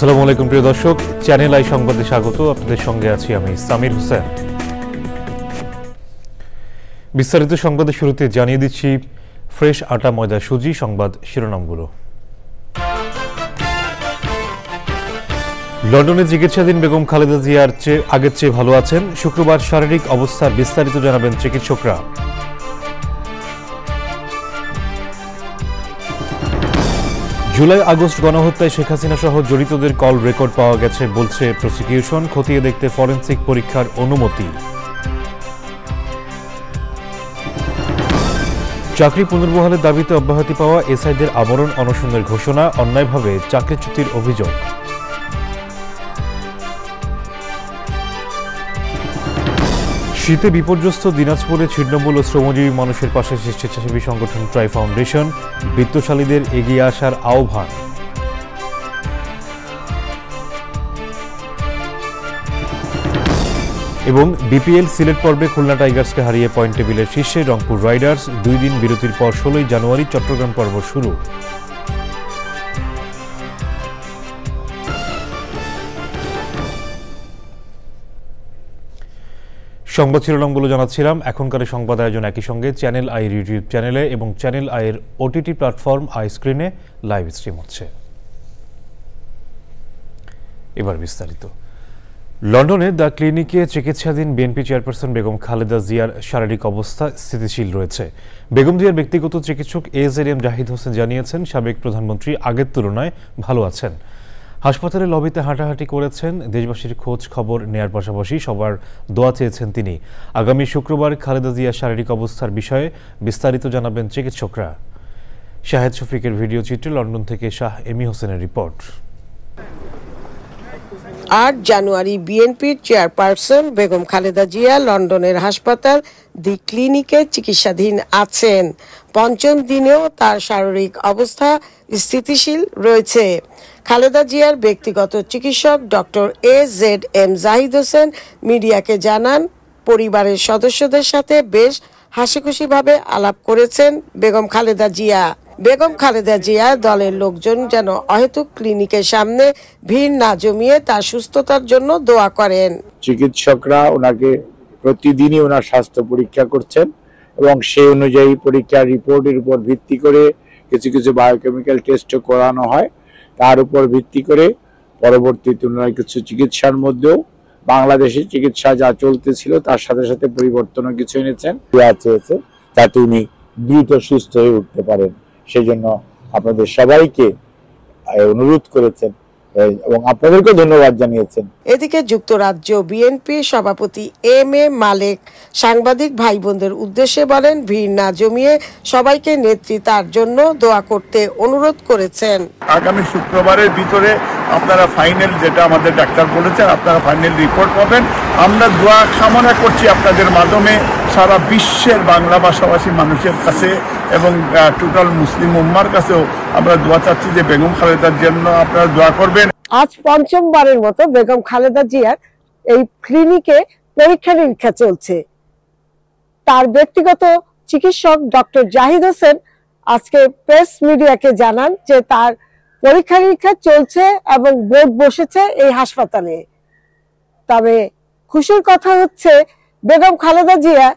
আসসালামু আলাইকুম প্রিয় দর্শক, চ্যানেল আই সংবাদে স্বাগত। আপনাদের সঙ্গে আছি আমি সামির হোসেন। বিস্তারিত সংবাদের শুরুতে জানিয়ে দিচ্ছি ফ্রেশ আটা ময়দা সুজি সংবাদ শিরোনামগুলো। লন্ডনে চিকিৎসাধীন বেগম খালেদা জিয়ার আগের চেয়ে ভালো আছেন। শুক্রবার শারীরিক অবস্থার বিস্তারিত জানাবেন চিকিৎসকরা। জুলাই আগস্ট গণহত্যায় শেখ হাসিনা সহ জড়িতদের কল রেকর্ড পাওয়া গেছে বলছে প্রসিকিউশন। খতিয়ে দেখতে ফরেনসিক পরীক্ষার অনুমতি। চাকরি পুনর্বহালের দাবিতে অব্যাহতি পাওয়া এসআইদের আমরণ অনশনের ঘোষণা। অন্যায়ভাবে চাকরিচ্যুতির অভিযোগ। শীতে বিপর্যস্ত দিনাজপুরে ছিন্নমূল ও শ্রমজীবী মানুষের পাশে স্বেচ্ছাসেবী সংগঠন ট্রাই ফাউন্ডেশন। বিত্তশালীদের এগিয়ে আসার আহ্বান। এবং বিপিএল সিলেট পর্বে খুলনা টাইগার্সকে হারিয়ে পয়েন্ট টেবিলের শীর্ষে রংপুর রাইডার্স। 2 দিন বিরতির পর 16 জানুয়ারি চট্টগ্রাম পর্ব শুরু। সংবাদ শিরোনামগুলো জানাচ্ছিলাম। এখনকার সংবাদ আয়োজন একই সঙ্গে চ্যানেল আইয়ের ইউটিউব চ্যানেলে এবং চ্যানেল আইয়ের ওটিটি প্ল্যাটফর্ম আই স্ক্রিনে লাইভ স্ট্রিম হচ্ছে। এবার বিস্তারিত। লন্ডনের দ্য ক্লিনিকে চিকিৎসাধীন বিএনপি চেয়ারপারসন বেগম খালেদা জিয়ার শারীরিক অবস্থা স্থিতিশীল রয়েছে। বেগম জিয়ার ব্যক্তিগত চিকিৎসক AZM জাহিদ হোসেন জানিয়েছেন, সাবেক প্রধানমন্ত্রী আগের তুলনায় ভালো আছেন। হাসপাতালের লবিতে হাঁটাহাঁটি করেছেন। দেশবাসীর খোঁজ খবর নেয়ার পাশাপাশি সবার দোয়া চেয়েছেন তিনি। আগামী শুক্রবার খালেদা জিয়ার শারীরিক অবস্থার বিষয়ে বিস্তারিত জানাবেন চিকিৎসকরা। শাহেদ শফিকের ভিডিও চিত্রে লন্ডন থেকে শাহ এমি হোসেনের রিপোর্ট। 8 জানুয়ারি বিএনপির চেয়ারপারসন বেগম খালেদা জিয়া লন্ডনের হাসপাতাল দি ক্লিনিকে চিকিৎসাধীন আছেন। 5ম দিনেও তার শারীরিক অবস্থা স্থিতিশীল রয়েছে। খালেদা জিয়ার ব্যক্তিগত চিকিৎসক ডক্টর AZM জাহিদ হোসেন মিডিয়াকে জানান, পরিবারের সদস্যদের সাথে বেশ হাসিখুশিভাবে আলাপ করেছেন বেগম খালেদা জিয়া। বেগম খালেদা জিয়া দলের লোকজন যেন অহেতুক ক্লিনিকের সামনে ভিড় না জমিয়ে তার সুস্থতার জন্য দোয়া করেন। চিকিৎসকরা ওনাকে প্রতিদিনই ওনার স্বাস্থ্য পরীক্ষা করছেন এবং সেই অনুযায়ী পরীক্ষার রিপোর্টের উপর ভিত্তি করে কিছু কিছু বায়োকেমিক্যাল টেস্টও করানো হয়। তার উপর ভিত্তি করে পরবর্তীতে ওনার কিছু চিকিৎসার মধ্যেও বাংলাদেশে চিকিৎসা যা চলতেছিল তার সাথে সাথে পরিবর্তনও কিছু এনেছেন। চেয়েছে যাতে উনি দ্রুত সুস্থ হয়ে উঠতে পারেন, সেই জন্য আপনাদের সবাইকে অনুরোধ করেছেন এবং আপনাদেরকে ধন্যবাদ জানিয়েছেন। এদিকে যুক্তরাজ্য বিএনপি সভাপতি MA মালেক সাংবাদিক ভাই বোনদের উদ্দেশ্যে বলেন, ভিড় না জমিয়ে সবাইকে নেতৃত্বের জন্য দোয়া করতে অনুরোধ করেছেন। আগামী শুক্রবারের ভিতরে আপনারা ফাইনাল, যেটা আমাদের ডাক্তার বলেছেন, আপনারা ফাইনাল রিপোর্ট পাবেন। আমরা দোয়া কামনা করছি আপনাদের মাধ্যমে সারা বিশ্বের বাংলা ভাষাভাষী মানুষের কাছে এবং টোটাল মুসলিম উম্মার কাছেও আমরা দোয়া চাচ্ছি যে বেগম খালেদার জন্য আপনারা দোয়া করবেন। আজ 5মবারের মতো বেগম খালেদা জিয়ার এই ক্লিনিকে পরীক্ষা নিরীক্ষা চলছে। তার ব্যক্তিগত চিকিৎসক ডক্টর জাহিদ হোসেন আজকে প্রেস মিডিয়াকে জানান যে তার পরীক্ষা নিরীক্ষা চলছে এবং বোর্ড বসেছে এই হাসপাতালে। তবে খুশির কথা হচ্ছে, বেগম খালেদা জিয়া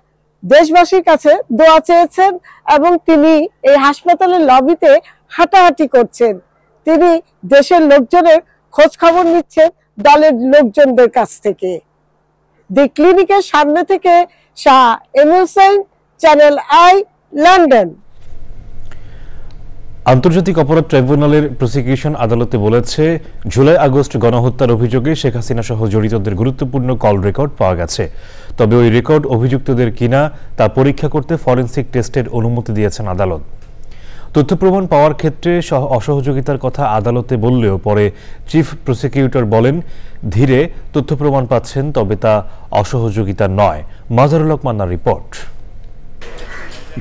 দেশবাসীর কাছে দোয়া চেয়েছেন এবং তিনি এই হাসপাতালের লবিতে হাঁটাহাঁটি করছেন। তিনি দেশের লোকজনের খোঁজ খবর নিচ্ছেন দলের লোকজনদের কাছ থেকে। দি ক্লিনিকের সামনে থেকে শাহ এমি হোসেন, চ্যানেল আই, লন্ডন। আন্তর্জাতিক অপরাধ ট্রাইব্যুনালের প্রসিকিউশন আদালতে বলেছে, জুলাই আগস্ট গণহত্যার অভিযোগে শেখ হাসিনা সহ জড়িতদের গুরুত্বপূর্ণ কল রেকর্ড পাওয়া গেছে। তবে ওই রেকর্ড অভিযুক্তদের কিনা তা পরীক্ষা করতে ফরেনসিক টেস্টের অনুমতি দিয়েছেন আদালত। তথ্য প্রমাণ পাওয়ার ক্ষেত্রে অসহযোগিতার কথা আদালতে বললেও পরে চিফ প্রসিকিউটর বলেন, ধীরে তথ্য প্রমাণ পাচ্ছেন, তবে তা অসহযোগিতা নয়। মাজারুল হক মান্নার রিপোর্ট।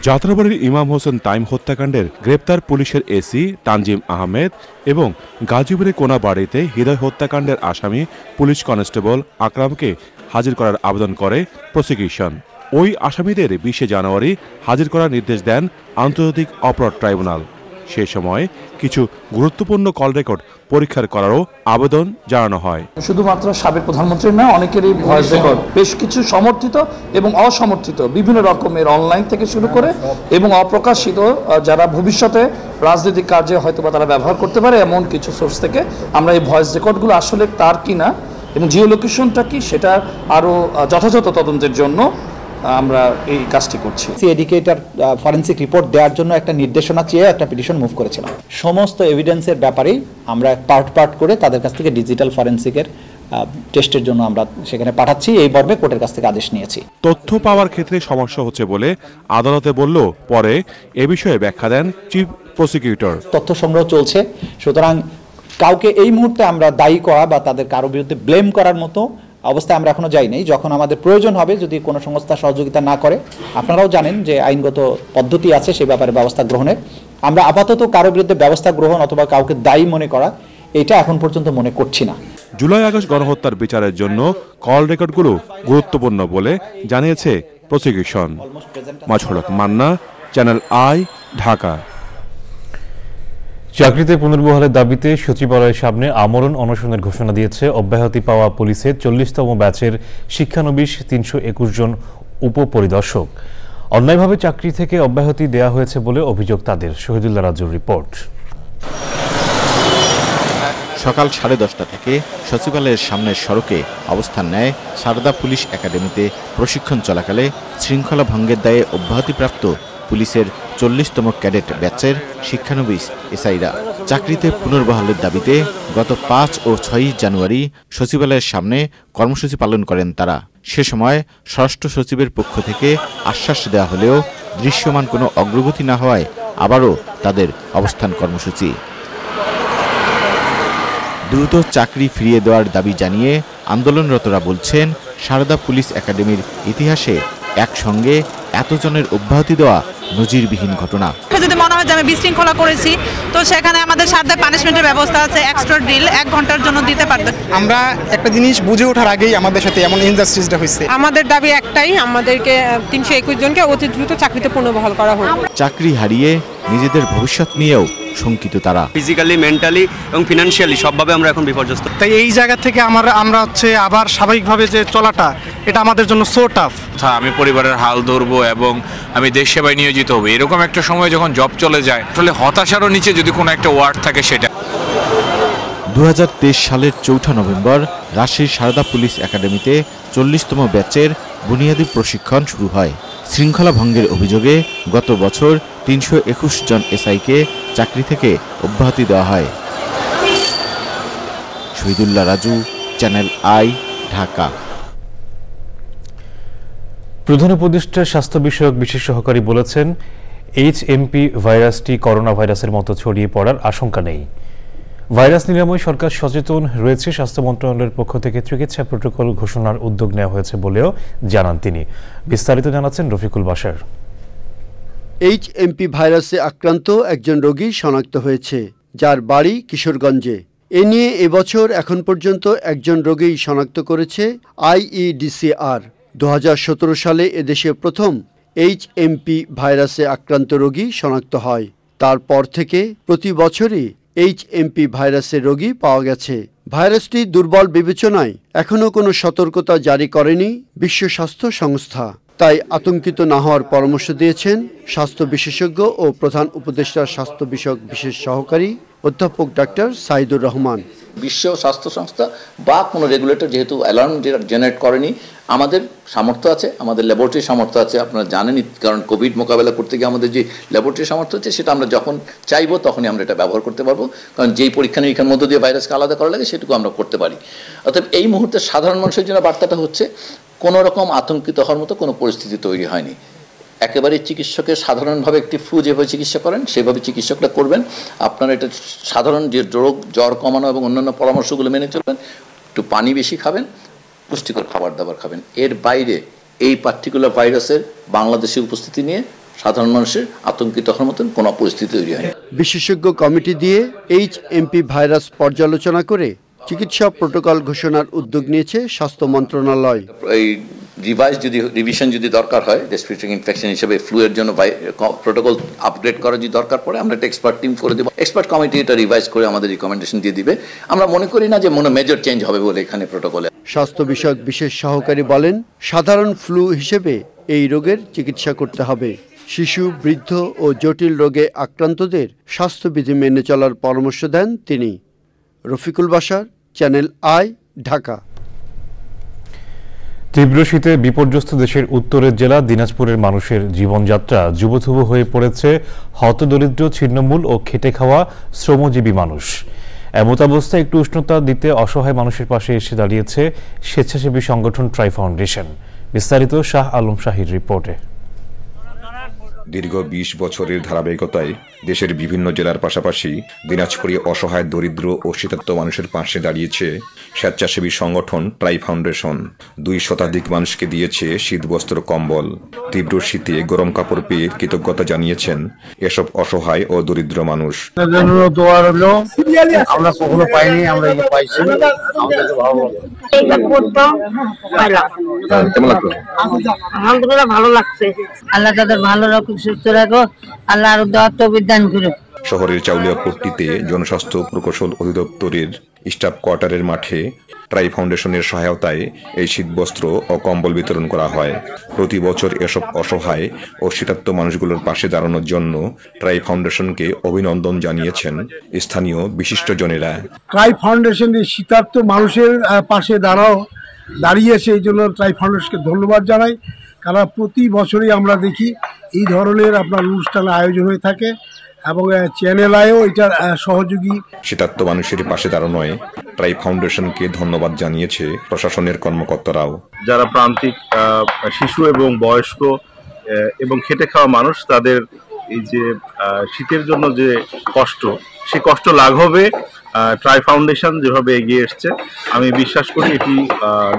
যাত্রাবাড়ির ইমাম হোসেন তাইম হত্যাকাণ্ডের গ্রেপ্তার পুলিশের এসি তানজিম আহমেদ এবং গাজীপুরের কোনাবাড়িতে হৃদয় হত্যাকাণ্ডের আসামি পুলিশ কনস্টেবল আকরামকে হাজির করার আবেদন করে প্রসিকিউশন। ওই আসামিদের 20 জানুয়ারি হাজির করার নির্দেশ দেন আন্তর্জাতিক অপরাধ ট্রাইব্যুনাল। সে সময় কিছু গুরুত্বপূর্ণ কল রেকর্ড পরীক্ষার করারও আবেদন জানানো হয়। শুধুমাত্র সাবেক প্রধানমন্ত্রীর না, অনেকেরই ভয়েস রেকর্ড বেশ কিছু সমর্থিত এবং অসমর্থিত বিভিন্ন রকমের অনলাইন থেকে শুরু করে এবং অপ্রকাশিত যারা ভবিষ্যতে রাজনৈতিক কাজে হয়তো বা তারা ব্যবহার করতে পারে এমন কিছু সোর্স থেকে আমরা এই ভয়েস রেকর্ডগুলো আসলে তার কিনা এবং জিও লোকেশনটা কি সেটা আরও যথাযথ তদন্তের জন্য আমরা এই কাজটি করছি। এডিকেটর ফরেনসিক রিপোর্ট দেওয়ার জন্য একটা নির্দেশনা চেয়ে একটা পিটিশন মুভ করেছিলাম। সমস্ত এভিডেন্সের ব্যাপারেই আমরা পার্ট করে তাদের কাছ থেকে ডিজিটাল ফরেনসিকের টেস্টের জন্য আমরা সেখানে পাঠাচ্ছি। এই মর্মে কোর্টের কাছ থেকে আদেশ নিয়েছি। তথ্য পাওয়ার ক্ষেত্রে সমস্যা হচ্ছে বলে আদালতে বলল, পরে এ বিষয়ে ব্যাখ্যা দেন চিফ প্রসিকিউটর। তথ্য সংগ্রহ চলছে, সুতরাং কাউকে এই মুহূর্তে আমরা দায়ী করা বা তাদের কারো বিরুদ্ধে ব্লেম করার মতো অবস্থায় আমরা এখনো যাই নাই। যখন আমাদের প্রয়োজন হবে, যদি কোনো সংস্থা সহযোগিতা না করে, আপনারাও জানেন যে আইনগত পদ্ধতি আছে সে ব্যাপারে ব্যবস্থা গ্রহণের। আমরা আপাতত কারো বিরুদ্ধে ব্যবস্থা গ্রহণ অথবা কাউকে দায়ী মনে করা এটা এখন পর্যন্ত মনে করছি না। জুলাই আগস্ট গণহত্যার বিচারের জন্য কল রেকর্ডগুলো গুরুত্বপূর্ণ বলে জানিয়েছে prosecution. Mazhur Haque Manna, channel I, Dhaka. চাকরিতে পুনর্বহালের দাবিতে সচিবালয়ের সামনে আমরণ অনশনের ঘোষণা দিয়েছে অব্যাহতি পাওয়া পুলিশের 40তম ব্যাচের শিক্ষানবিশ 321 জন উপপরিদর্শক। অন্যায়ভাবে চাকরি থেকে অব্যাহতি দেয়া হয়েছে বলে অভিযোগ তাদের। শহীদুল্লাহ রাজুর রিপোর্ট। সকাল 10:30 থেকে সচিবালয়ের সামনের সড়কে অবস্থান নেয় সারদা পুলিশ একাডেমিতে প্রশিক্ষণ চলাকালে শৃঙ্খলা ভঙ্গের দায়ে অব্যাহতিপ্রাপ্ত পুলিশের 40তম ক্যাডেট ব্যাচের শিক্ষানবিশ এসআইরা। চাকরিতে পুনর্বহালের দাবিতে গত 5 ও 6 জানুয়ারি সচিবালয়ের সামনে কর্মসূচি পালন করেন তারা। সে সময় স্বরাষ্ট্র সচিবের পক্ষ থেকে আশ্বাস দেওয়া হলেও দৃশ্যমান কোনো অগ্রগতি না হওয়ায় আবারও তাদের অবস্থান কর্মসূচি। দ্রুত চাকরি ফিরিয়ে দেওয়ার দাবি জানিয়ে আন্দোলনরতরা বলছেন, সারদা পুলিশ একাডেমির ইতিহাসে একসঙ্গে এতজনের অব্যাহতি দেওয়া নজিরবিহীন ঘটনা। যদি মনে হয় যে আমি বিশৃঙ্খলা করেছি, তো সেখানে আমাদের সারদায় পানিশমেন্টের ব্যবস্থা আছে। এক্সট্রা ড্রিল 1 ঘন্টার জন্য দিতে পারবে। আমরা একটা জিনিস বুঝে ওঠার আগেই আমাদের সাথে এমন ইনজাস্টিসটা হয়েছে। আমাদের দাবি একটাই, আমাদেরকে 321 জনকে অতি দ্রুত চাকরিতে পুনর্বহাল করা হোক। চাকরি হারিয়ে নিজেদের ভবিষ্যৎ নিয়েও শঙ্কিত তারা। ফিজিক্যালি, মেন্টালি এবং ফিনান্সিয়ালি সবভাবে আমরা এখন বিপর্যস্ত। তাই এই জায়গা থেকে আমরা হচ্ছে আবার স্বাভাবিকভাবে যে চলাটা, এটা আমাদের জন্য সো টাফ। আমি পরিবারের হাল ধরবো এবং আমি দেশ সেবায় নিয়োজিত হবো, এরকম একটা সময় যখন জব চলে যায়, আসলে হতাশারও নিচে যদি কোনো একটা ওয়ার্ড থাকে সেটা। 2023 সালের 4 নভেম্বর রাজশাহীর সারদা পুলিশ একাডেমিতে 40তম ব্যাচের বুনিয়াদী প্রশিক্ষণ শুরু হয়। শৃঙ্খলা ভঙ্গের অভিযোগে গত বছর 321 জন এসআইকে চাকরি থেকে অব্যাহতি দেওয়া হয়। Shahidullah Raju, channel I, Dhaka. প্রধান উপদেষ্টা স্বাস্থ্য বিষয়ক বিশেষ সহকারী বলেছেন, HMP ভাইরাসটি করোনা ভাইরাসের মতো ছড়িয়ে পড়ার আশঙ্কা নেই। ভাইরাস নিরাময় সরকার সচেতন রয়েছে। স্বাস্থ্য মন্ত্রণালয়ের পক্ষ থেকে চিকিৎসা প্রোটোকল ঘোষণার উদ্যোগ নেওয়া হয়েছে বলেও জানান তিনি। বিস্তারিত জানাচ্ছেন রফিকুল বাশার। HMP ভাইরাসে আক্রান্ত একজন রোগী শনাক্ত হয়েছে, যার বাড়ি কিশোরগঞ্জে। এ নিয়ে এবছর এখন পর্যন্ত একজন রোগী শনাক্ত করেছে IEDCR। 2017 সালে এদেশে প্রথম HMP ভাইরাসে আক্রান্ত রোগী শনাক্ত হয়। তারপর থেকে প্রতি বছরই HMP ভাইরাসের রোগী পাওয়া গেছে। ভাইরাসটি দুর্বল বিবেচনায় এখনও কোনো সতর্কতা জারি করেনি বিশ্ব স্বাস্থ্য সংস্থা। তাই আতঙ্কিত না হওয়ার পরামর্শ দিয়েছেন স্বাস্থ্য বিশেষজ্ঞ ও প্রধান উপদেষ্টার স্বাস্থ্য বিষয়ক বিশেষ সহকারী অধ্যাপক ডাক্তার সাইদুর রহমান। বিশ্ব স্বাস্থ্য সংস্থা বা কোনো রেগুলেটর যেহেতু অ্যালার্ম জেনারেট করেনি, আমাদের সামর্থ্য আছে, আমাদের ল্যাবরেটরির সামর্থ্য আছে। আপনারা জানেনই, কারণ কোভিড মোকাবেলা করতে গিয়ে আমাদের যে ল্যাবরেটরির সামর্থ্য আছে, সেটা আমরা যখন চাইবো তখনই আমরা এটা ব্যবহার করতে পারবো। কারণ যেই পরীক্ষা নিরীক্ষার মধ্য দিয়ে ভাইরাসকে আলাদা করা লাগে সেটুকু আমরা করতে পারি। অর্থাৎ এই মুহূর্তে সাধারণ মানুষের জন্য বার্তাটা হচ্ছে, কোনো রকম আতঙ্কিত হওয়ার মতো কোনো পরিস্থিতি তৈরি হয়নি। একেবারে চিকিৎসকের সাধারণভাবে একটি ফ্লু যেভাবে চিকিৎসা করেন সেভাবে চিকিৎসকরা করবেন। আপনারা এটা সাধারণ যে রোগ, জ্বর কমানো এবং অন্যান্য পরামর্শগুলো মেনে চলবেন। একটু পানি বেশি খাবেন, পুষ্টিকর খাবার দাবার খাবেন। এর বাইরে এই পার্টিকুলার ভাইরাসের বাংলাদেশে উপস্থিতি নিয়ে সাধারণ মানুষের আতঙ্কিত হওয়ার মতন কোনো পরিস্থিতি তৈরি হয়নি। বিশেষজ্ঞ কমিটি দিয়ে HMP ভাইরাস পর্যালোচনা করে চিকিৎসা প্রোটোকল ঘোষণার উদ্যোগ নিয়েছে স্বাস্থ্য মন্ত্রণালয়। এই রিভিশন যদি দরকার হয় রেসপিরেটরি ইনফেকশন হিসেবে ফ্লুয়ের জন্য প্রোটোকল আপগ্রেড করা যদি দরকার পড়ে আমরা একটা এক্সপার্ট টিম করে দেবো, এক্সপার্ট কমিটি এটা রিভাইজ করে আমাদের রিকমেন্ডেশন দিয়ে দিবে। আমরা মনে করি না যে মেজর চেঞ্জ হবে বলে এখানে প্রোটোকলে। স্বাস্থ্য বিষয়ক বিশেষ সহকারী বলেন, সাধারণ ফ্লু হিসেবে এই রোগের চিকিৎসা করতে হবে। শিশু, বৃদ্ধ ও জটিল রোগে আক্রান্তদের স্বাস্থ্যবিধি মেনে চলার পরামর্শ দেন তিনি। Rafiqul Bashar, channel I, Dhaka. তীব্র শীতে বিপর্যস্ত দেশের উত্তরের জেলা দিনাজপুরের মানুষের জীবনযাত্রা যুবথুবু হয়ে পড়েছে। হতদরিদ্র, ছিন্নমূল ও খেটে খাওয়া শ্রমজীবী মানুষ। এমত অবস্থায় একটু উষ্ণতা দিতে অসহায় মানুষের পাশে এসে দাঁড়িয়েছে স্বেচ্ছাসেবী সংগঠন ট্রাই ফাউন্ডেশন। বিস্তারিত শাহ আলম শাহীর রিপোর্টে। দীর্ঘ 20 বছরের ধারাবাহিকতায় দেশের বিভিন্ন জেলার পাশাপাশি দিনাজপুরে অসহায়, দরিদ্র ও শীতার্ত মানুষের পাশে দাঁড়িয়েছে স্বেচ্ছাসেবী সংগঠন ট্রাই ফাউন্ডেশন। 2 শতাধিক মানুষকে দিয়েছে শীতবস্ত্র, কম্বল। তীব্র শীতে গরম কাপড় পেয়ে কৃতজ্ঞতা জানিয়েছেন এসব অসহায় ও দরিদ্র মানুষ। আমরা কখনো পাইনি, আমরা পাইছি, আলহামদুলিল্লাহ ভালো লাগছে। আল্লাহ তাদের ভালো রাখুক, সুস্থ রাখো, আল্লাহ আরো দোয়া তৌফিক দান করুক। শহরের চাউলিয়াপট্টিতে জনস্বাস্থ্য প্রকৌশল অধিদপ্তরের স্টাফ কোয়ার্টারের মাঠে ট্রাই ফাউন্ডেশনের সহায়তায় এই শীতবস্ত্র ও কম্বল বিতরণ করা হয়। প্রতি বছর এসব অসহায় ও শীতার্ত মানুষগুলোর পাশে দাঁড়ানোর জন্য ট্রাই ফাউন্ডেশনকে অভিনন্দন জানিয়েছেন স্থানীয় বিশিষ্টজনেরা। ট্রাই ফাউন্ডেশন এই শীতার্ত মানুষের পাশে দাঁড়িয়েছে, এই জন্য ট্রাই ফাউন্ডেশনকে ধন্যবাদ জানাই। কারণ প্রতি বছরই আমরা দেখি এই ধরনের আপনার অনুষ্ঠানের আয়োজন হয়ে থাকে এবং চ্যানেল আইও এটার সহযোগী। শীতার্ত মানুষের পাশে দাঁড়ানোয় ট্রাই ফাউন্ডেশনকে ধন্যবাদ জানিয়েছে প্রশাসনের কর্মকর্তারাও। যারা প্রান্তিক শিশু এবং বয়স্ক এবং খেটে খাওয়া মানুষ, তাদের এই যে শীতের জন্য যে কষ্ট, সেই কষ্ট লাঘবে ট্রাই ফাউন্ডেশন যেভাবে এগিয়ে এসছে, আমি বিশ্বাস করি এটি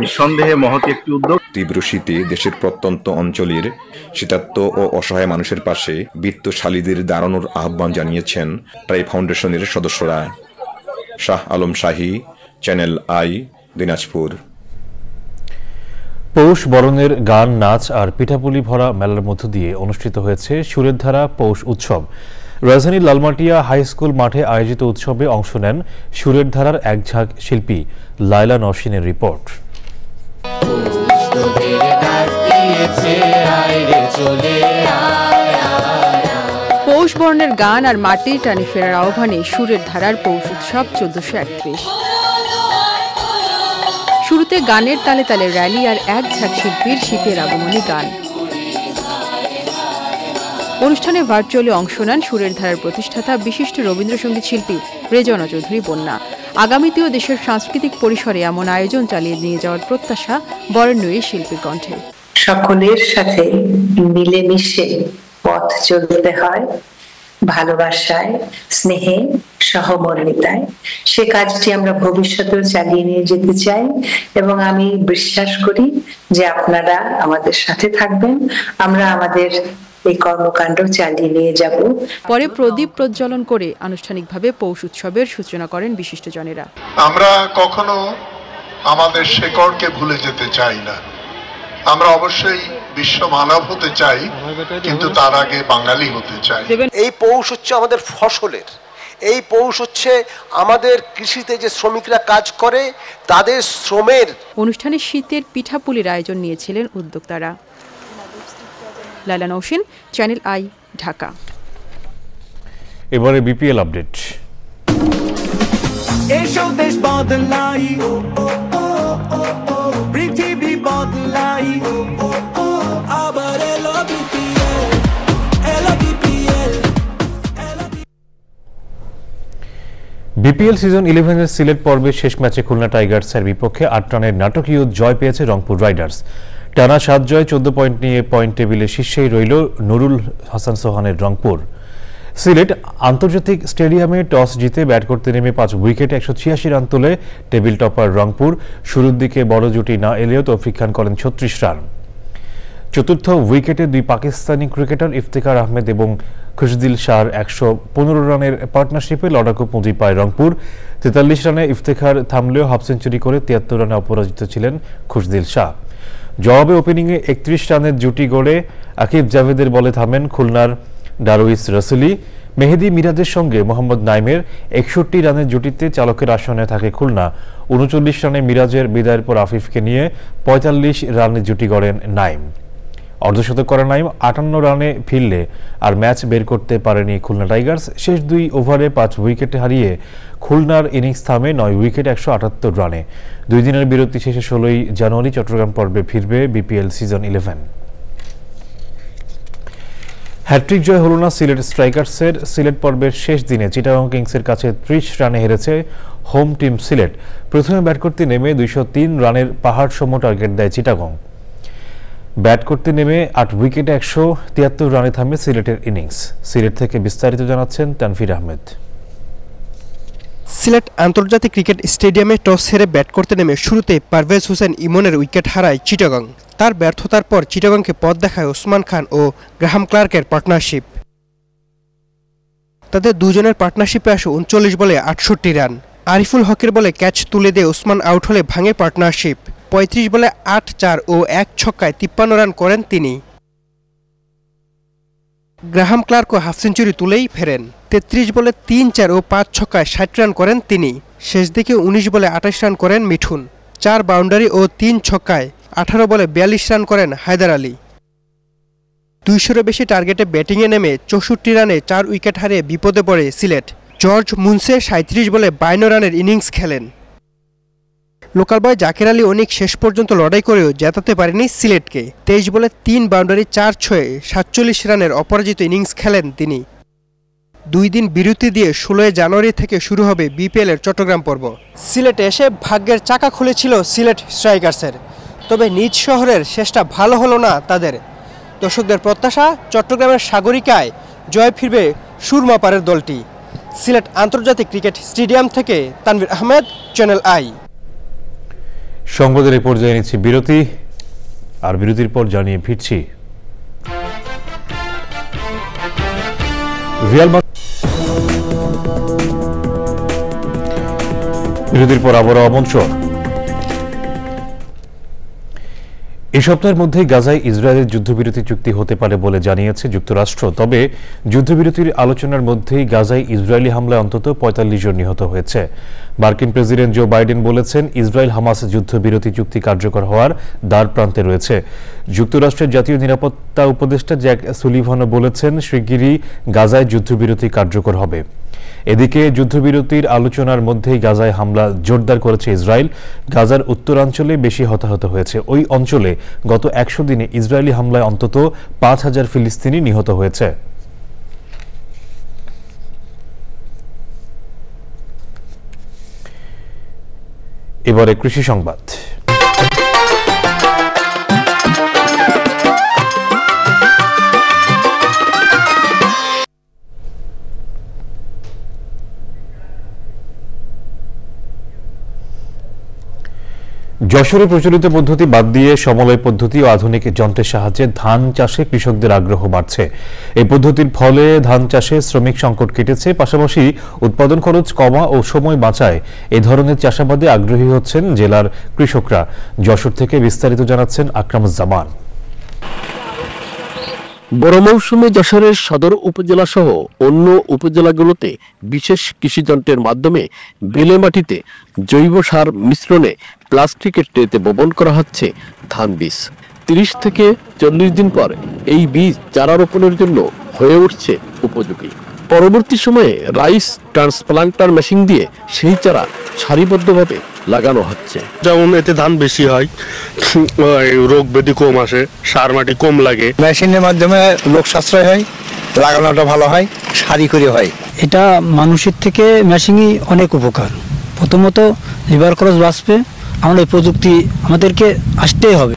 নিঃসন্দেহে মহৎ একটি উদ্যোগ। তীব্র শীতে দেশের প্রত্যন্ত অঞ্চলের শীতার্ত ও অসহায় মানুষের পাশে বিত্তশালীদের দাঁড়ানোর আহ্বান জানিয়েছেন ট্রাই ফাউন্ডেশনের সদস্যরা। শাহ আলম শাহী, চ্যানেল আই, দিনাজপুর। পৌষ বরণের গান, নাচ আর পিঠাপুলি ভরা মেলার মধ্য দিয়ে অনুষ্ঠিত হয়েছে সুরের ধারা পৌষ উৎসব। রাজধানীর লালমাটিয়া হাই স্কুল মাঠে আয়োজিত উৎসবে অংশ নেন সুরের ধারার এক ঝাঁক শিল্পী। লাইলা নওশিনের রিপোর্ট। পৌষ বর্ণের গান আর মাটির টানে ফেরার আহ্বানে সুরের ধারার পৌষ উৎসব 1431। শুরুতে গানের তালে তালে র্যালি আর এক ঝাঁক শিল্পীর শীতের আগমনী গান। অনুষ্ঠানে ভার্চুয়ালি অংশ নেন সুরের ধারার প্রতিষ্ঠাতা বিশিষ্ট রবীন্দ্রসঙ্গীত শিল্পী রেজনা চৌধুরী বন্যা। আগামীতেও দেশের সাংস্কৃতিক পরিসরে এমন আয়োজন চালিয়ে নিয়ে যাওয়ার প্রত্যাশা বরেণ্যই শিল্পীর কণ্ঠে। সকলের সাথে মিলেমিশে পথ চলতে হয়, ভালোবাসায়, স্নেহে, সহমর্মিতায়। সে কাজটি আমরা ভবিষ্যতেও চালিয়ে নিয়ে যেতে চাই এবং আমি বিশ্বাস করি যে আপনারা আমাদের সাথে থাকবেন, আমরা আমাদের এই কর্মকাণ্ড চালিয়ে নিয়ে যাব। পরে প্রদীপ প্রজ্বলন করে আনুষ্ঠানিকভাবে পৌষ উৎসবের সূচনা করেন বিশিষ্টজনেরা। আমরা কখনো আমাদের শেকড়কে ভুলে যেতে চাই না। আমরা অবশ্যই বিশ্ব মানব হতে চাই, কিন্তু তার আগে বাঙালি হতে চাই। এই পৌষ হচ্ছে আমাদের ফসলের, এই পৌষ হচ্ছে আমাদের কৃষিতে যে শ্রমিকরা কাজ করে তাদের শ্রমের। অনুষ্ঠানে শীতের পিঠাপুলির আয়োজন নিয়েছিলেন উদ্যোক্তারা। লাইলা নওশিন, চ্যানেল আই, ঢাকা। এবারে বিপিএল আপডেট। দেশ বদলাই, পৃথিবী বদলাই, আবার এলো বিপিএল, এলো বিপিএল। বিপিএল সিজন 11-এর সিলেট পর্বের শেষ ম্যাচে খুলনা টাইগার্সের বিপক্ষে 8 রানের নাটকীয় জয় পেয়েছে রংপুর রাইডার্স। টানা 7 জয়, 14 পয়েন্ট নিয়ে পয়েন্ট টেবিলের শীর্ষেই রইল নুরুল হাসান সোহানের রংপুর। সিলেট আন্তর্জাতিক স্টেডিয়ামে টস জিতে ব্যাট করতে নেমে 5 উইকেটে 186 রান তোলে টেবিল টপার রংপুর। শুরুর দিকে বড় জুটি না এলেও তৌফিক খান করেন 36 রান। চতুর্থ উইকেটে 2 পাকিস্তানি ক্রিকেটার ইফতেখার আহমেদ এবং খুশদিল শাহর 115 রানের পার্টনারশিপে লড়াকু পুঁজি পায় রংপুর। 43 রানে ইফতেখার থামলেও হাফ সেঞ্চুরি করে 73 রানে অপরাজিত ছিলেন খুশদিল শাহ। জবাবে ওপেনিংয়ে ৩১ রানের জুটি গড়ে আকিব জাভেদের বলে থামেন খুলনার ডারউইস রাসেলি। মেহেদী মিরাজের সঙ্গে মোহাম্মদ নাইমের ৬১ রানের জুটিতে চালকের আসনে থাকে খুলনা। ৩৯ রানে মিরাজের বিদায়ের পর আফিফকে নিয়ে ৪৫ রানের জুটি গড়েন নাইম। অর্ধশতক করা নাইম ৫৮ রানে ফিরলে আর ম্যাচ বের করতে পারেনি খুলনা টাইগার্স। শেষ ২ ওভারে ৫ উইকেটে হারিয়ে খুলনার ইনিংস থামে ৯ উইকেটে ১৭৮ রানে। ২ দিনের বিরতি শেষে ১৬ই জানুয়ারি চট্টগ্রাম পর্বে ফিরবে বিপিএল সিজন 11। হ্যাট্রিক জয় হল না সিলেট স্ট্রাইকার্সের। সিলেট পর্বের শেষ দিনে চিটাগং কিংসের কাছে ৩০ রানে হেরেছে হোম টিম সিলেট। প্রথমে ব্যাট করতে নেমে ২০৩ রানের পাহাড় সম টার্গেট দেয় চিটাগং। ব্যাট করতে নেমে ৮ উইকেটে ১৭৩ রানে থামে সিলেটের ইনিংস। সিলেট থেকে বিস্তারিত জানাচ্ছেন তানফির আহমেদ। সিলেট আন্তর্জাতিক ক্রিকেট স্টেডিয়ামে টস হেরে ব্যাট করতে নেমে শুরুতে পারভেজ হোসেন ইমনের উইকেট হারায় চিটাগং। তার ব্যর্থতার পর চিটাগংকে পথ দেখায় ওসমান খান ও গ্রাহাম ক্লার্কের পার্টনারশিপ। তাদের দুজনের পার্টনারশিপে আসে ৩৯ বলে ৬৮ রান। আরিফুল হকের বলে ক্যাচ তুলে দিয়ে ওসমান আউট হলে ভাঙে পার্টনারশিপ। ৩৫ বলে ৮-৪ ও ১ ছক্কায় ৫৩ রান করেন তিনি। গ্রাহাম ক্লার্কও হাফ সেঞ্চুরি তুলেই ফেরেন। ৩৩ বলে ৩-৪ ও ৫ ছক্কায় ৬০ রান করেন তিনি। শেষ দিকে ১৯ বলে ২৮ রান করেন মিঠুন। ৪ বাউন্ডারি ও ৩ ছক্কায় ১৮ বলে ৪২ রান করেন হায়দার আলী। ২০০-এর বেশি টার্গেটে ব্যাটিংয়ে নেমে ৬৪ রানে ৪ উইকেট হারিয়ে বিপদে পড়ে সিলেট। জর্জ মুন্সে ৩৭ বলে ৫২ রানের ইনিংস খেলেন। লোকাল বয় জাকের আলী অনিক শেষ পর্যন্ত লড়াই করেও জেতাতে পারেনি সিলেটকে। ২৩ বলে ৩ বাউন্ডারি ৪ ছয়ে ৪৭ রানের অপরাজিত ইনিংস খেলেন তিনি। ২ দিন বিরতি দিয়ে ১৬ জানুয়ারি থেকে শুরু হবে বিপিএল এর চট্টগ্রাম পর্ব। সিলেটে এসে ভাগ্যের চাকা খুলেছিল সিলেট স্ট্রাইকার্সের, তবে নিজ শহরের শেষটা ভালো হলো না তাদের। দর্শকদের প্রত্যাশা চট্টগ্রামের সাগরিকায় জয় ফিরবে সুরমাপাড়ের দলটি। সিলেট আন্তর্জাতিক ক্রিকেট স্টেডিয়াম থেকে তানভীর আহমেদ, চ্যানেল আই। সংবাদের এই পর্যায়ে নিচ্ছি বিরতি, আর বিরতির পর জানিয়ে ফিরছি। বিরতির পর আবারও আমন্ত্রণ। এই সপ্তাহের মধ্যেই গাজায় ইসরায়েলের যুদ্ধবিরতি চুক্তি হতে পারে বলে জানিয়েছে যুক্তরাষ্ট্র। তবে যুদ্ধবিরতির আলোচনার মধ্যেই গাজায় ইসরায়েলি হামলায় অন্তত ৪৫ জন নিহত হয়েছে। মার্কিন প্রেসিডেন্ট জো বাইডেন বলেছেন, ইসরায়েল হামাস যুদ্ধবিরতি চুক্তি কার্যকর হওয়ার দ্বার প্রান্তে রয়েছে। যুক্তরাষ্ট্রের জাতীয় নিরাপত্তা উপদেষ্টা জ্যাক সুলিভানও বলেছেন, শিগগিরই গাজায় যুদ্ধবিরতি কার্যকর হবে। এদিকে যুদ্ধবিরতির আলোচনার মধ্যেই গাজায় হামলা জোরদার করেছে ইসরায়েল। গাজার উত্তরাঞ্চলে বেশি হতাহত হয়েছে। ওই অঞ্চলে গত ১০০ দিনে ইসরায়েলি হামলায় অন্তত ৫,০০০ ফিলিস্তিনি নিহত হয়েছে। এবারে কৃষি সংবাদ। যশোরে প্রচলিত পদ্ধতি বাদ দিয়ে সমলয় পদ্ধতি ও আধুনিক যন্ত্রের সাহায্যে ধান চাষে কৃষকদের আগ্রহ বাড়ছে। এই পদ্ধতির ফলে ধান চাষে শ্রমিক সংকট কেটেছে, পাশাপাশি উৎপাদন খরচ কমা ও সময় বাঁচায় এ ধরনের চাষাবাদে আগ্রহী হচ্ছেন জেলার কৃষকরা। যশোর থেকে বিস্তারিত জানাচ্ছেন আকরামুজ্জামান। বড় মৌসুমে যশোরের সদর উপজেলা সহ অন্য উপজেলাগুলোতে বিশেষ কৃষিযন্ত্রের মাধ্যমে বেলে মাটিতে জৈব সার মিশ্রণে প্লাস্টিকের ট্রেতে বপন করা হচ্ছে ধান বীজ। ৩০ থেকে ৪০ দিন পর এই বীজ চারা রোপণের জন্য হয়ে উঠছে উপযোগী। পরবর্তী সময়ে রাইস ট্রান্সপ্লান্টার মেশিন দিয়ে সেই চারা সারিবদ্ধভাবে লাগানো হচ্ছে। যেমন এতে ধান বেশি হয়, রোগ ব্যাধি কম আসে, সার মাটি কম লাগে। মেশিনের মাধ্যমে লোক সাশ্রয় হয়, লাগানোটা ভালো হয়, সারি করে হয়। এটা মানুষের থেকে মেশিনই অনেক উপকার। প্রথমত লিভার খরচ বাঁচবে। আমরা এই প্রযুক্তি আমাদেরকে আসতেই হবে।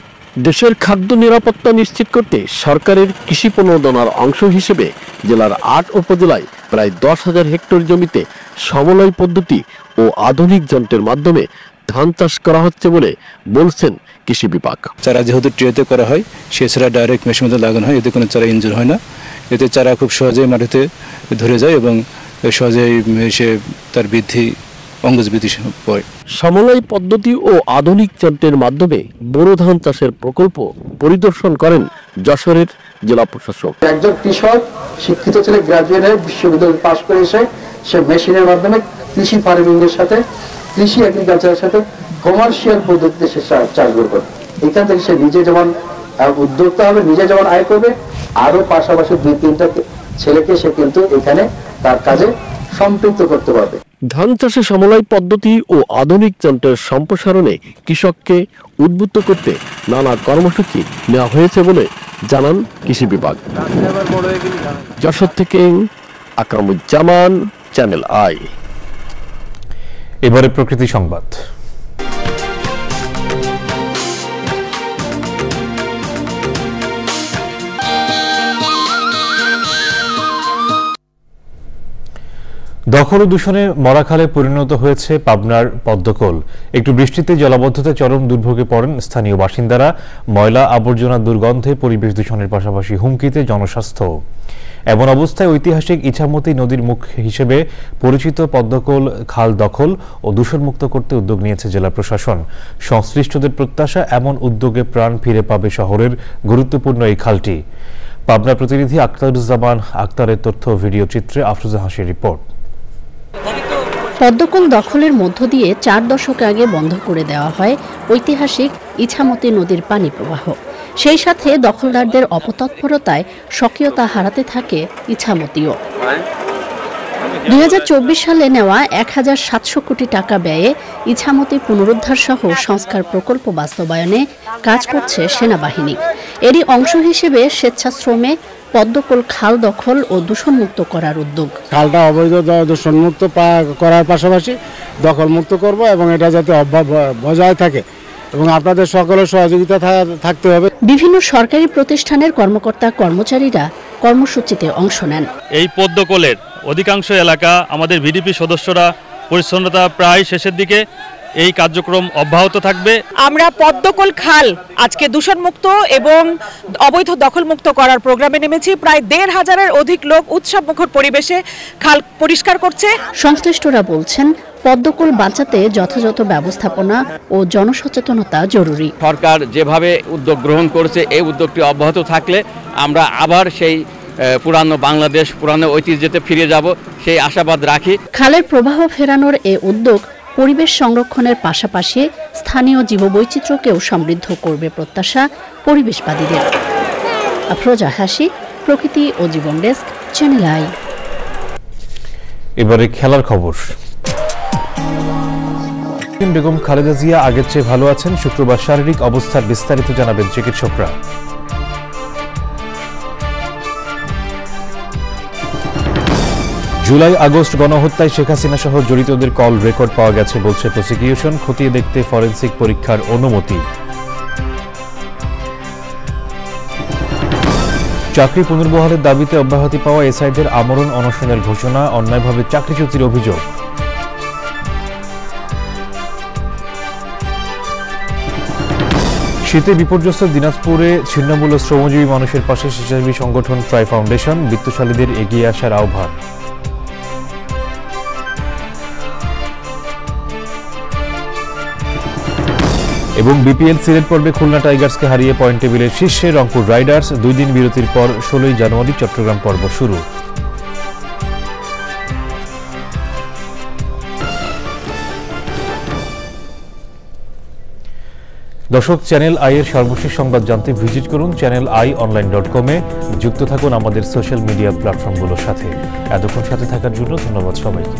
দেশের খাদ্য নিরাপত্তা নিশ্চিত করতে সরকারের কৃষি প্রণোদনার অংশ হিসেবে জেলার ৮ উপজেলায় প্রায় ১০,০০০ হেক্টর জমিতে সমলয় পদ্ধতি ও আধুনিক যন্ত্রের মাধ্যমে ধান চাষ করা হচ্ছে বলে বলছেন কৃষি বিভাগ। চারা যেহেতু ট্রেতে করা হয়, সে ছাড়া ডাইরেক্ট মেশিনের মধ্যে লাগানো হয়, এতে কোনো চারা ইনজুর হয় না। এতে চারা খুব সহজেই মাটিতে ধরে যায় এবং সহজেই সে তার বৃদ্ধি অঙ্গজ বৃদ্ধি পায়। সমলয় পদ্ধতি ও আধুনিক যন্ত্রের মাধ্যমে বোরো ধান চাষের প্রকল্প পরিদর্শন করেন যশোরের জেলা প্রশাসক। একজন কৃষক শিক্ষিত ছেলে গ্রাজুয়েট হয়ে বিশ্ববিদ্যালয় পাশ করে এসে সে মেশিনের মাধ্যমে কৃষি ফার্মিং এর সাথে কৃষি এগ্রিকালচারের সাথে কমার্শিয়াল পদ্ধতিতে সে চাষবাস করবে। এখান থেকে সে নিজে যেমন উদ্যোক্তা হবে, নিজে যেমন আয় করবে, আরো পাশাপাশি 2-3টা ছেলেকে সে কিন্তু এখানে তার কাজে সম্পৃক্ত করতে পারবে। ধান চাষে সমলয় পদ্ধতি ও আধুনিক যন্ত্রের সম্প্রসারণে কৃষককে উদ্বুদ্ধ করতে নানা কর্মসূচি নেওয়া হয়েছে বলে জানান কৃষি বিভাগ। যশোর থেকে আকরামুজ্জামান, চ্যানেল আই। এবারে প্রকৃতি সংবাদ। দখল ও দূষণে মরাখালে পরিণত হয়েছে পাবনার পদ্মকোল। একটু বৃষ্টিতে জলাবদ্ধতায় চরম দুর্ভোগে পড়েন স্থানীয় বাসিন্দারা। ময়লা আবর্জনা দুর্গন্ধে পরিবেশ দূষণের পাশাপাশি হুমকিতে জনস্বাস্থ্য। এমন অবস্থায় ঐতিহাসিক ইছামতি নদীর মুখ হিসেবে পরিচিত পদ্মকোল খাল দখল ও দূষণমুক্ত করতে উদ্যোগ নিয়েছে জেলা প্রশাসন। সংশ্লিষ্টদের প্রত্যাশা, এমন উদ্যোগে প্রাণ ফিরে পাবে শহরের গুরুত্বপূর্ণ এই খালটি। পাবনা প্রতিনিধি আক্তারুজ্জামান আক্তারের তথ্য ভিডিও চিত্রে আফরোজা হাসির রিপোর্ট। পদ্মকোল দখলের মধ্য দিয়ে 4 দশক আগে বন্ধ করে দেওয়া হয় ঐতিহাসিক ইছামতি নদীর পানি প্রবাহ। সেই সাথে দখলদারদের অপতৎপরতায় স্বকীয়তা হারাতে থাকে ইছামতিও। 2024 সালে নেওয়া 1700 কোটি টাকা ব্যয়ে ইছামতি পুনরুদ্ধার সহ সংস্কার প্রকল্প বাস্তবায়নে কাজ করছে সেনাবাহিনী। এরই অংশ হিসেবে স্বেচ্ছাশ্রমে পদ্মকোল খাল দখল ও দূষণমুক্ত করার উদ্যোগ। খালটা অবৈধ দূষণমুক্ত করার পাশাপাশি দখলমুক্ত করব এবং এটা যাতে বজায় থাকে এবং আপনাদের সকলের সহযোগিতা থাকতে হবে। বিভিন্ন সরকারি প্রতিষ্ঠানের কর্মকর্তা কর্মচারীরা কর্মসূচিতে অংশ নেন। এই পদ্মকোলের অধিকাংশ এলাকা আমাদের ভিডিপি সদস্যরা পরিচ্ছন্নতা প্রায় শেষের দিকে। এই কার্যক্রম অব্যাহত থাকবে। আমরা পদ্মকোল খাল আজকে দূষণমুক্ত এবং অবৈধ দখলমুক্ত করার প্রোগ্রামে নেমেছি। প্রায় 1,500-এর অধিক লোক উৎসবমুখর পরিবেশে খাল পরিষ্কার করছে। সংশ্লিষ্টরা বলছেন পদ্মকোল বাঁচাতে যথাযথ ব্যবস্থাপনা ও জনসচেতনতা জরুরি। সরকার যেভাবে উদ্যোগ গ্রহণ করেছে এই উদ্যোগটি অব্যাহত থাকলে আমরা আবার সেই পুরানো বাংলাদেশ, পুরানো ঐতিহ্যতে ফিরে যাব সেই আশাবাদ রাখি। খালের প্রবাহ ফেরানোর এই উদ্যোগ পরিবেশ সংরক্ষণের পাশাপাশি স্থানীয় জীববৈচিত্র্যকেও সমৃদ্ধ করবে প্রত্যাশা পরিবেশবাদীদের। আফরোজা হাসি, প্রকৃতি ও জীবন ডেস্ক, চ্যানেল আই। এবারে খেলার খবর। বেগম খালেদা জিয়া আগের চেয়ে ভালো আছেন। শুক্রবার শারীরিক অবস্থার বিস্তারিত জানাবেন চিকিৎসকরা। জুলাই আগস্ট গণহত্যায় শেখ হাসিনা সহ জড়িতদের কল রেকর্ড পাওয়া গেছে বলছে প্রসিকিউশন। খতিয়ে দেখতে ফরেনসিক পরীক্ষার অনুমতি। চাকরি পুনর্বহালের দাবিতে অব্যাহতি পাওয়া এসআইদের আমরণ অনশনের ঘোষণা। অন্যায়ভাবে চাকরিচ্যুতির অভিযোগ। শীতে বিপর্যস্ত দিনাজপুরে ছিন্নমূল শ্রমজীবী মানুষের পাশে স্বেচ্ছাসেবী সংগঠন ট্রাই ফাউন্ডেশন। বিত্তশালীদের এগিয়ে আসার আহ্বান। এবং বিপিএল সিলেট পর্বে খুলনা টাইগার্সকে হারিয়ে পয়েন্ট টেবিলের শীর্ষে রংপুর রাইডার্স। 2 দিন বিরতির পর 16 জানুয়ারি চট্টগ্রাম পর্ব শুরু। দর্শক, চ্যানেল আই এর সর্বশেষ সংবাদ জানতে ভিজিট করুন channelionline.com-এ। যুক্ত থাকুন আমাদের সোশ্যাল মিডিয়া প্ল্যাটফর্মগুলোর সাথে। এতক্ষণ সাথে থাকার জন্য ধন্যবাদ সবাইকে।